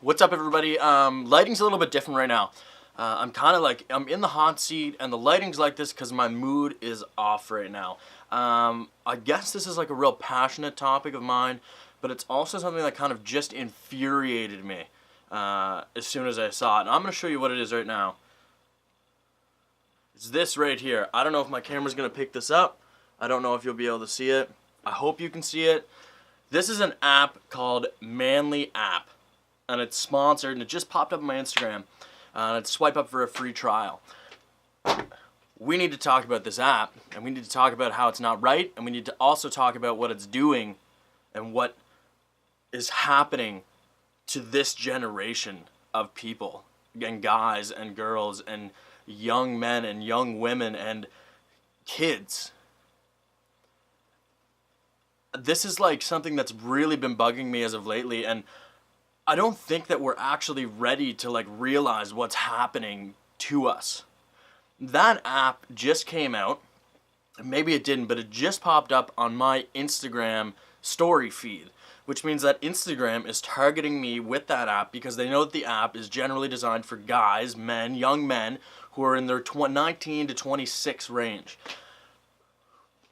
What's up, everybody? Lighting's a little bit different right now. I'm in the hot seat, and the lighting's like this because my mood is off right now. I guess this is like a real passionate topic of mine, but it's also something that kind of just infuriated me as soon as I saw it. And I'm going to show you what it is right now. It's this right here. I don't know if my camera's going to pick this up. I don't know if you'll be able to see it. I hope you can see it. This is an app called Manly App, and it's sponsored, and it just popped up on my Instagram. It's swipe up for a free trial. We need to talk about this app, and we need to talk about how it's not right, and we need to also talk about what it's doing and what is happening to this generation of people, and guys and girls and young men and young women and kids. This is like something that's really been bugging me as of lately, and I don't think that we're actually ready to like realize what's happening to us. That app just came out. Maybe it didn't, but it just popped up on my Instagram story feed, which means that Instagram is targeting me with that app because they know that the app is generally designed for guys, men, young men who are in their 19 to 26 range.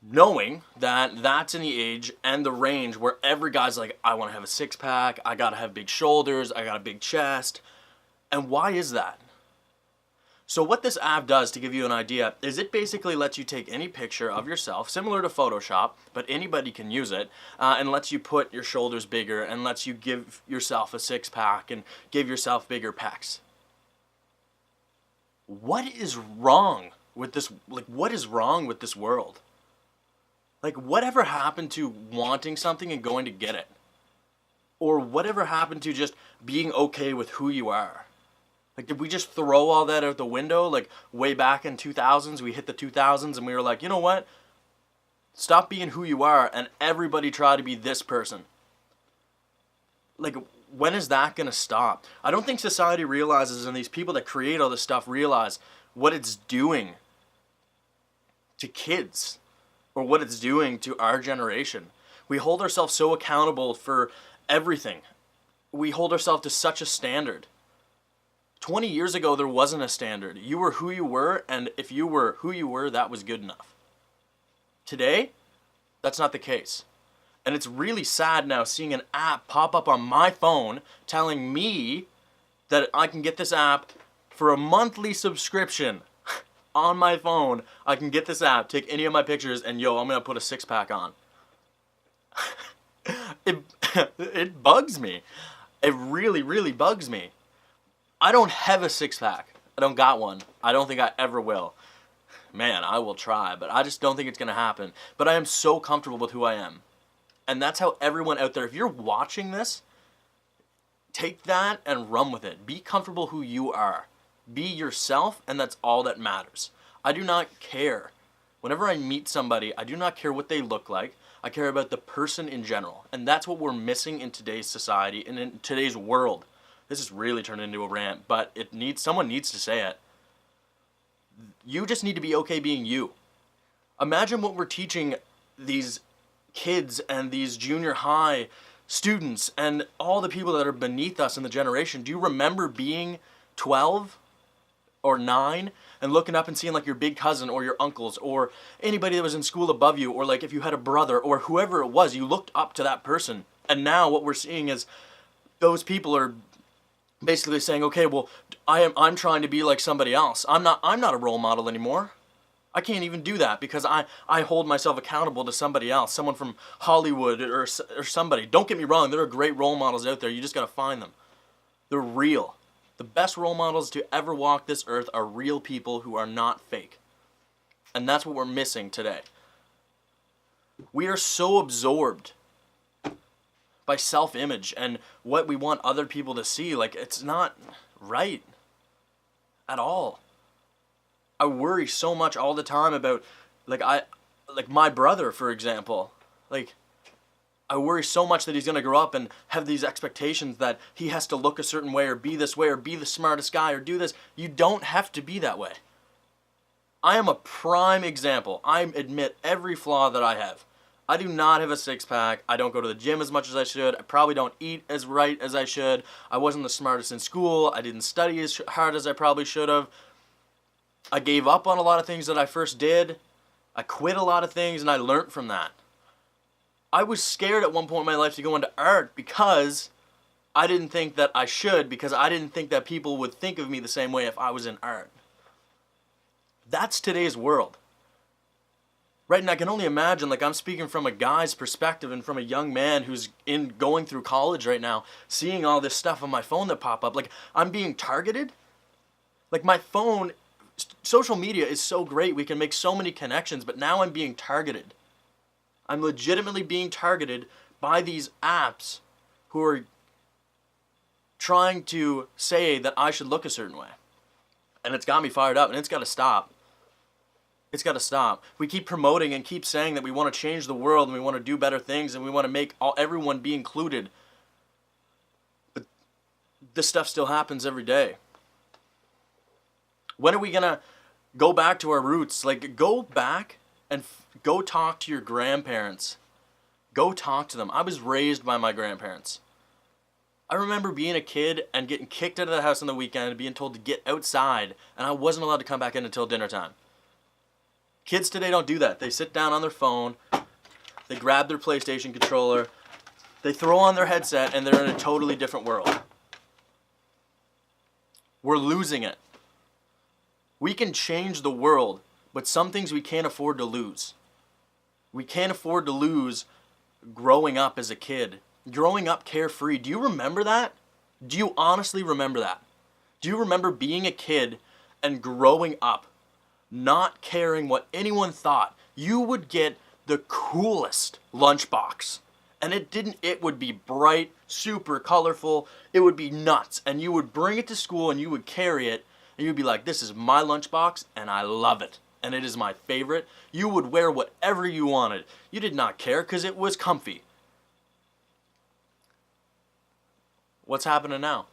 Knowing that that's in the age and the range where every guy's like, I want to have a six-pack, I gotta have big shoulders, I got a big chest. And why is that? So what this app does, to give you an idea, is it basically lets you take any picture of yourself, similar to Photoshop, but anybody can use it, and lets you put your shoulders bigger, and lets you give yourself a six-pack and give yourself bigger pecs. What is wrong with this? Like, what is wrong with this world? Like, whatever happened to wanting something and going to get it? Or whatever happened to just being okay with who you are? Like, did we just throw all that out the window? Like, way back in 2000s, we hit the 2000s and we were like, you know what? Stop being who you are and everybody try to be this person. Like, when is that going to stop? I don't think society realizes, and these people that create all this stuff realize what it's doing to kids. Or what it's doing to our generation. We hold ourselves so accountable for everything. We hold ourselves to such a standard. 20 years ago, there wasn't a standard. You were who you were, and if you were who you were, that was good enough. Today, that's not the case. And it's really sad now seeing an app pop up on my phone telling me that I can get this app for a monthly subscription. On my phone, I can get this app, take any of my pictures, and yo, I'm gonna put a six-pack on. It bugs me. It really, really bugs me. I don't have a six-pack. I don't got one. I don't think I ever will. Man, I will try, but I just don't think it's gonna happen. But I am so comfortable with who I am. And that's how everyone out there, if you're watching this, take that and run with it. Be comfortable who you are. Be yourself, and that's all that matters. I do not care. Whenever I meet somebody, I do not care what they look like. I care about the person in general. And that's what we're missing in today's society and in today's world. This has really turned into a rant, but someone needs to say it. You just need to be okay being you. Imagine what we're teaching these kids and these junior high students and all the people that are beneath us in the generation. Do you remember being 12? Or 9 and looking up and seeing like your big cousin or your uncles or anybody that was in school above you, or like if you had a brother or whoever it was, you looked up to that person. And now what we're seeing is those people are basically saying, okay, well, I'm trying to be like somebody else. I'm not a role model anymore. I can't even do that because I hold myself accountable to somebody else, someone from Hollywood or somebody. Don't get me wrong, there are great role models out there. You just got to find them. They're real. The best role models to ever walk this earth are real people who are not fake. And that's what we're missing today. We are so absorbed by self-image and what we want other people to see. Like, it's not right at all. I worry so much all the time about, like my brother, for example. Like, I worry so much that he's going to grow up and have these expectations that he has to look a certain way or be this way or be the smartest guy or do this. You don't have to be that way. I am a prime example. I admit every flaw that I have. I do not have a six-pack. I don't go to the gym as much as I should. I probably don't eat as right as I should. I wasn't the smartest in school. I didn't study as hard as I probably should have. I gave up on a lot of things that I first did. I quit a lot of things, and I learned from that. I was scared at one point in my life to go into art because I didn't think that I should, because I didn't think that people would think of me the same way if I was in art. That's today's world. Right, and I can only imagine, like, I'm speaking from a guy's perspective and from a young man who's going through college right now, seeing all this stuff on my phone that pop up. Like, I'm being targeted. Like, my phone, social media is so great. We can make so many connections, but now I'm being targeted. I'm legitimately being targeted by these apps who are trying to say that I should look a certain way. And it's got me fired up, and it's got to stop. It's got to stop. We keep promoting and keep saying that we want to change the world and we want to do better things and we want to make everyone be included. But this stuff still happens every day. When are we going to go back to our roots? Like, go back and go talk to your grandparents. Go talk to them. I was raised by my grandparents. I remember being a kid and getting kicked out of the house on the weekend and being told to get outside, and I wasn't allowed to come back in until dinner time. Kids today don't do that. They sit down on their phone, they grab their PlayStation controller, they throw on their headset, and they're in a totally different world. We're losing it. We can change the world, but some things we can't afford to lose. We can't afford to lose growing up as a kid. Growing up carefree. Do you remember that? Do you honestly remember that? Do you remember being a kid and growing up not caring what anyone thought? You would get the coolest lunchbox. And it would be bright, super colorful, it would be nuts. And you would bring it to school and you would carry it and you'd be like, this is my lunchbox and I love it. And it is my favorite. You would wear whatever you wanted. You did not care because it was comfy. What's happening now?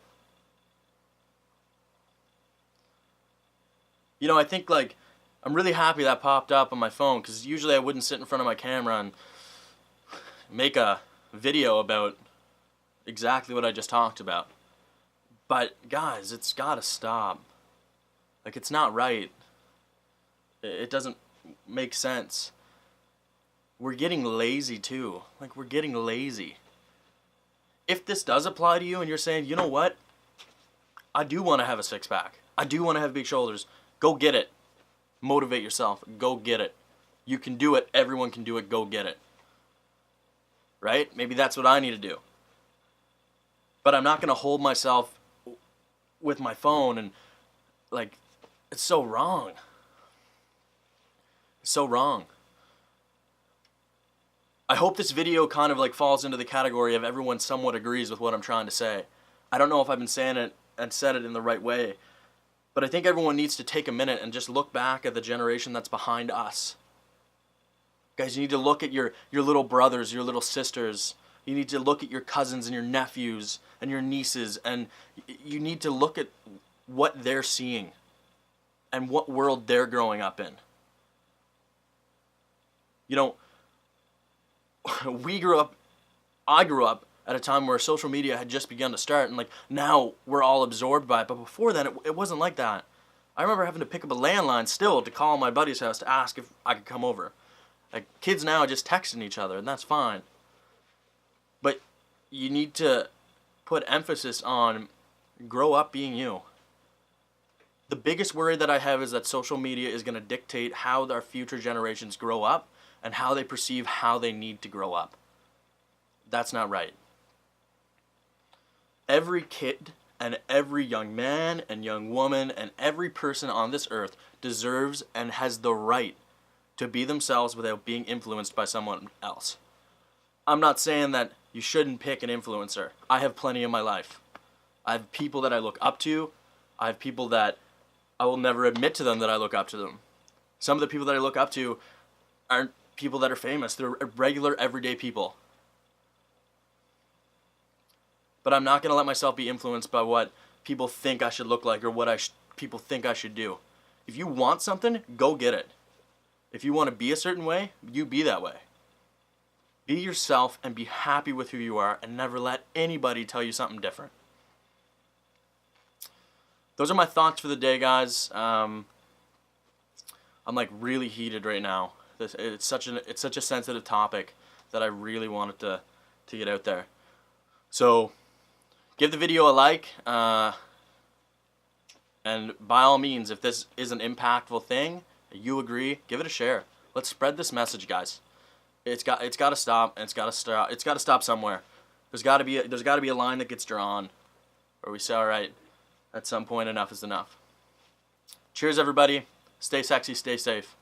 You know, I think, like, I'm really happy that popped up on my phone because usually I wouldn't sit in front of my camera and make a video about exactly what I just talked about. But guys, it's gotta stop. Like, it's not right. It doesn't make sense. We're getting lazy too. Like, we're getting lazy. If this does apply to you and you're saying, you know what? I do want to have a six-pack. I do want to have big shoulders. Go get it. Motivate yourself. Go get it. You can do it. Everyone can do it. Go get it. Right? Maybe that's what I need to do. But I'm not going to hold myself with my phone and, like, it's so wrong. It's so wrong. I hope this video kind of like falls into the category of everyone somewhat agrees with what I'm trying to say. I don't know if I've been saying it and said it in the right way, but I think everyone needs to take a minute and just look back at the generation that's behind us. Guys, you need to look at your little brothers, your little sisters. You need to look at your cousins and your nephews and your nieces, and you need to look at what they're seeing and what world they're growing up in. You know, I grew up at a time where social media had just begun to start, and like now we're all absorbed by it, but before then it wasn't like that. I remember having to pick up a landline still to call my buddy's house to ask if I could come over. Like, kids now are just texting each other, and that's fine. But you need to put emphasis on grow up being you. The biggest worry that I have is that social media is going to dictate how our future generations grow up and how they perceive how they need to grow up. That's not right. Every kid and every young man and young woman and every person on this earth deserves and has the right to be themselves without being influenced by someone else. I'm not saying that you shouldn't pick an influencer. I have plenty in my life. I have people that I look up to. I have people that I will never admit to them that I look up to them. Some of the people that I look up to aren't people that are famous. They're regular, everyday people. But I'm not going to let myself be influenced by what people think I should look like or what people think I should do. If you want something, go get it. If you want to be a certain way, you be that way. Be yourself and be happy with who you are, and never let anybody tell you something different. Those are my thoughts for the day, guys. I'm like really heated right now. It's such a sensitive topic that I really wanted to get out there. So give the video a like, and by all means, if this is an impactful thing, you agree, give it a share. Let's spread this message, guys. It's got to stop, and it's got to stop somewhere. There's got to be a line that gets drawn, where we say, all right, at some point enough is enough. Cheers, everybody. Stay sexy, stay safe.